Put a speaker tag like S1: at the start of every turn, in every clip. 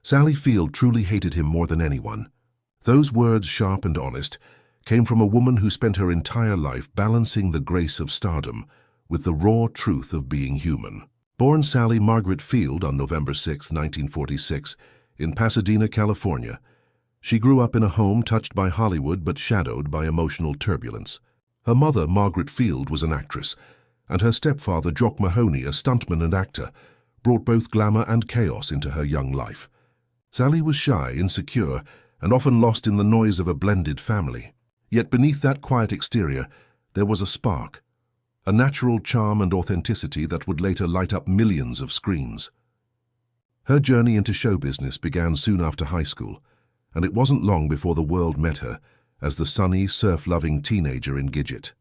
S1: Sally Field truly hated him more than anyone. Those words, sharp and honest, came from a woman who spent her entire life balancing the grace of stardom with the raw truth of being human. Born Sally Margaret Field on November 6, 1946, in Pasadena, California, she grew up in a home touched by Hollywood but shadowed by emotional turbulence. Her mother, Margaret Field, was an actress, and her stepfather, Jock Mahoney, a stuntman and actor, brought both glamour and chaos into her young life. Sally was shy, insecure, and often lost in the noise of a blended family. Yet beneath that quiet exterior, there was a spark, a natural charm and authenticity that would later light up millions of screens. Her journey into show business began soon after high school, and it wasn't long before the world met her as the sunny, surf-loving teenager in Gidget.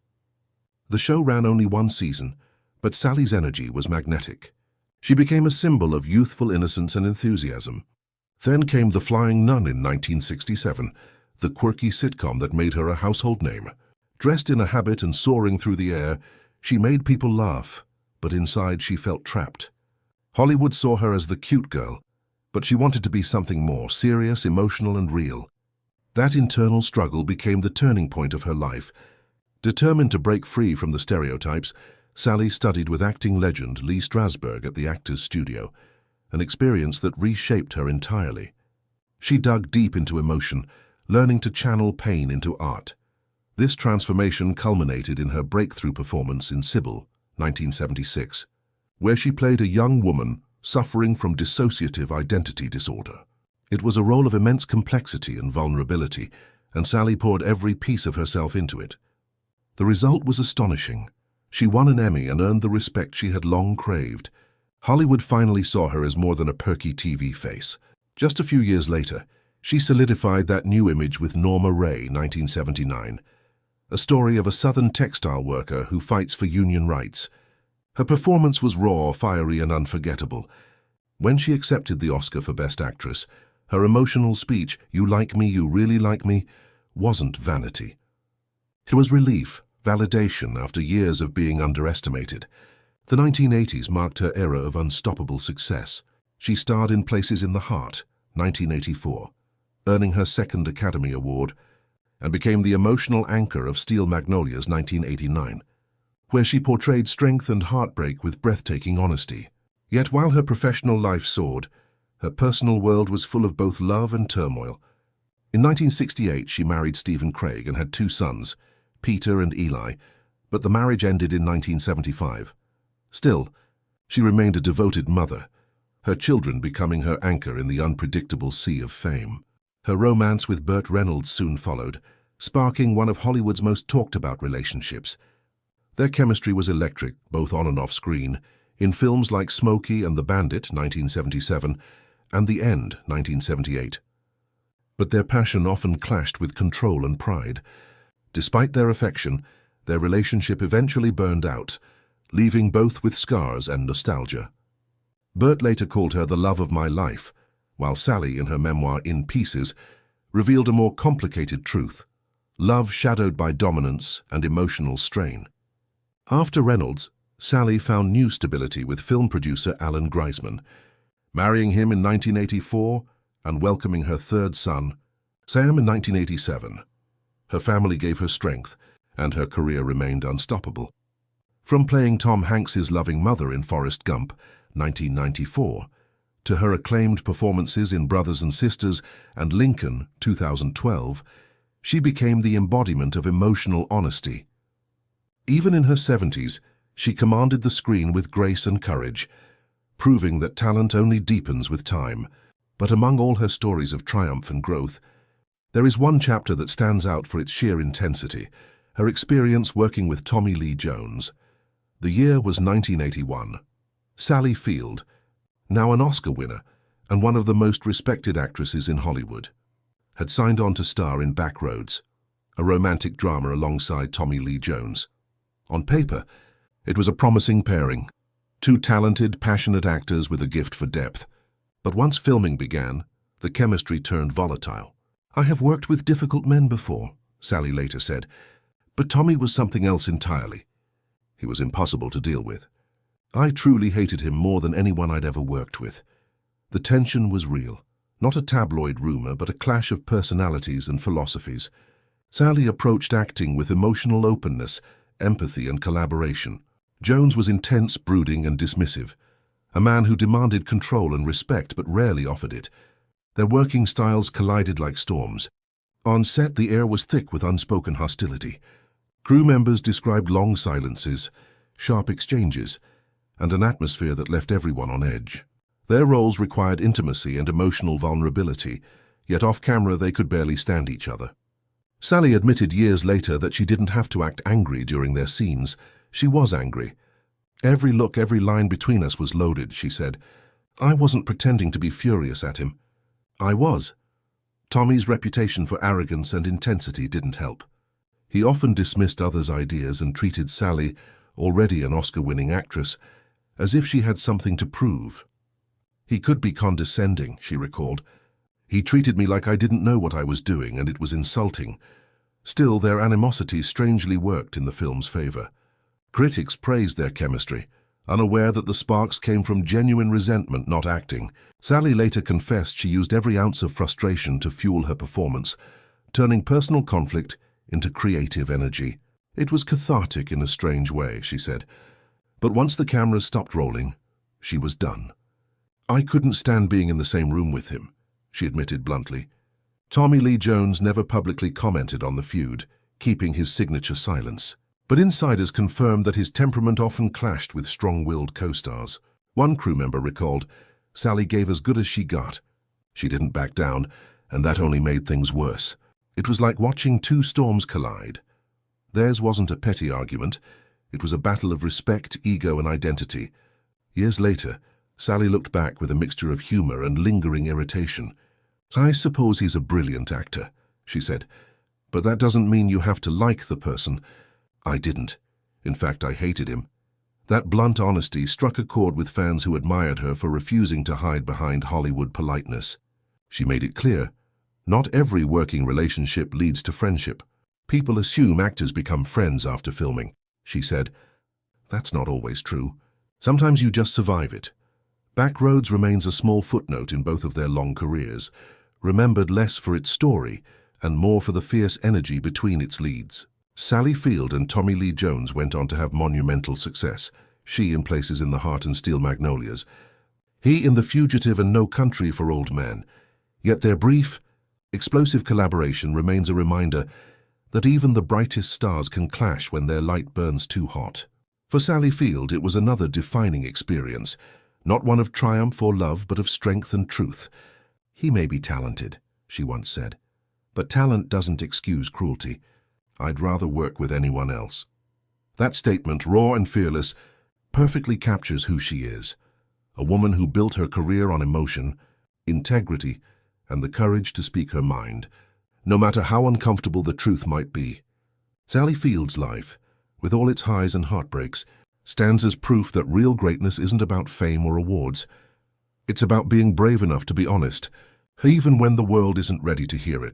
S1: The show ran only one season, but Sally's energy was magnetic. She became a symbol of youthful innocence and enthusiasm. Then came The Flying Nun in 1967, the quirky sitcom that made her a household name. Dressed in a habit and soaring through the air, she made people laugh, but inside she felt trapped. Hollywood saw her as the cute girl, but she wanted to be something more, serious, emotional, and real. That internal struggle became the turning point of her life. Determined to break free from the stereotypes, Sally studied with acting legend Lee Strasberg at the Actors Studio, an experience that reshaped her entirely. She dug deep into emotion, learning to channel pain into art. This transformation culminated in her breakthrough performance in Sybil, 1976, where she played a young woman suffering from dissociative identity disorder. It was a role of immense complexity and vulnerability, and Sally poured every piece of herself into it. The result was astonishing. She won an Emmy and earned the respect she had long craved. Hollywood finally saw her as more than a perky TV face. Just a few years later, she solidified that new image with Norma Ray, 1979, a story of a Southern textile worker who fights for union rights. Her performance was raw, fiery, and unforgettable. When she accepted the Oscar for Best Actress, her emotional speech, "You like me, you really like me," wasn't vanity. It was relief, validation after years of being underestimated. The 1980s marked her era of unstoppable success. She starred in Places in the Heart, 1984, earning her second Academy Award, and became the emotional anchor of Steel Magnolias, 1989, where she portrayed strength and heartbreak with breathtaking honesty. Yet while her professional life soared, her personal world was full of both love and turmoil. In 1968, she married Stephen Craig and had two sons, Peter and Eli, but the marriage ended in 1975. Still, she remained a devoted mother, her children becoming her anchor in the unpredictable sea of fame. Her romance with Burt Reynolds soon followed, sparking one of Hollywood's most talked-about relationships. Their chemistry was electric, both on and off screen, in films like Smokey and the Bandit, 1977, and The End, 1978. But their passion often clashed with control and pride. Despite their affection, their relationship eventually burned out, leaving both with scars and nostalgia. Burt later called her the love of my life, while Sally, in her memoir In Pieces, revealed a more complicated truth: love shadowed by dominance and emotional strain. After Reynolds, Sally found new stability with film producer Alan Greisman, marrying him in 1984 and welcoming her third son, Sam, in 1987. Her family gave her strength, and her career remained unstoppable. From playing Tom Hanks's loving mother in Forrest Gump, 1994, to her acclaimed performances in Brothers and Sisters and Lincoln, 2012, she became the embodiment of emotional honesty. Even in her 70s, she commanded the screen with grace and courage, proving that talent only deepens with time. But among all her stories of triumph and growth, there is one chapter that stands out for its sheer intensity: her experience working with Tommy Lee Jones. The year was 1981. Sally Field, now an Oscar winner and one of the most respected actresses in Hollywood, had signed on to star in Backroads, a romantic drama alongside Tommy Lee Jones. On paper, it was a promising pairing, two talented, passionate actors with a gift for depth. But once filming began, the chemistry turned volatile. "I have worked with difficult men before," Sally later said, "but Tommy was something else entirely. He was impossible to deal with. I truly hated him more than anyone I'd ever worked with." The tension was real, Not a tabloid rumor, but a clash of personalities and philosophies. Sally approached acting with emotional openness, empathy and collaboration. Jones was intense, brooding and dismissive. A man who demanded control and respect but rarely offered it. Their working styles collided like storms. On set, the air was thick with unspoken hostility. Crew members described long silences, sharp exchanges, and an atmosphere that left everyone on edge. Their roles required intimacy and emotional vulnerability, yet off-camera they could barely stand each other. Sally admitted years later that she didn't have to act angry during their scenes. She was angry. Every look, every line between us was loaded, she said. I wasn't pretending to be furious at him. I was. Tommy's reputation for arrogance and intensity didn't help. He often dismissed others' ideas and treated Sally, already an Oscar-winning actress, as if she had something to prove. He could be condescending, she recalled. He treated me like I didn't know what I was doing, and it was insulting. Still, their animosity strangely worked in the film's favor. Critics praised their chemistry, unaware that the sparks came from genuine resentment, not acting. Sally later confessed she used every ounce of frustration to fuel her performance, turning personal conflict into creative energy. It was cathartic in a strange way, she said. But once the cameras stopped rolling, she was done. I couldn't stand being in the same room with him, she admitted bluntly. Tommy Lee Jones never publicly commented on the feud, keeping his signature silence. But insiders confirmed that his temperament often clashed with strong-willed co-stars. One crew member recalled, Sally gave as good as she got. She didn't back down, and that only made things worse. It was like watching two storms collide. Theirs wasn't a petty argument. It was a battle of respect, ego, and identity. Years later, Sally looked back with a mixture of humor and lingering irritation. I suppose he's a brilliant actor, she said, but that doesn't mean you have to like the person. I didn't. In fact, I hated him. That blunt honesty struck a chord with fans who admired her for refusing to hide behind Hollywood politeness. She made it clear, not every working relationship leads to friendship. People assume actors become friends after filming, she said. That's not always true. Sometimes you just survive it. Backroads remains a small footnote in both of their long careers, remembered less for its story and more for the fierce energy between its leads. Sally Field and Tommy Lee Jones went on to have monumental success, she in Places in the Heart and Steel Magnolias, he in The Fugitive and No Country for Old Men. Yet their brief, explosive collaboration remains a reminder that even the brightest stars can clash when their light burns too hot. For Sally Field, it was another defining experience, not one of triumph or love, but of strength and truth. He may be talented, she once said, but talent doesn't excuse cruelty. I'd rather work with anyone else. That statement, raw and fearless, perfectly captures who she is. A woman who built her career on emotion, integrity, and the courage to speak her mind, no matter how uncomfortable the truth might be. Sally Field's life, with all its highs and heartbreaks, stands as proof that real greatness isn't about fame or awards. It's about being brave enough to be honest, even when the world isn't ready to hear it.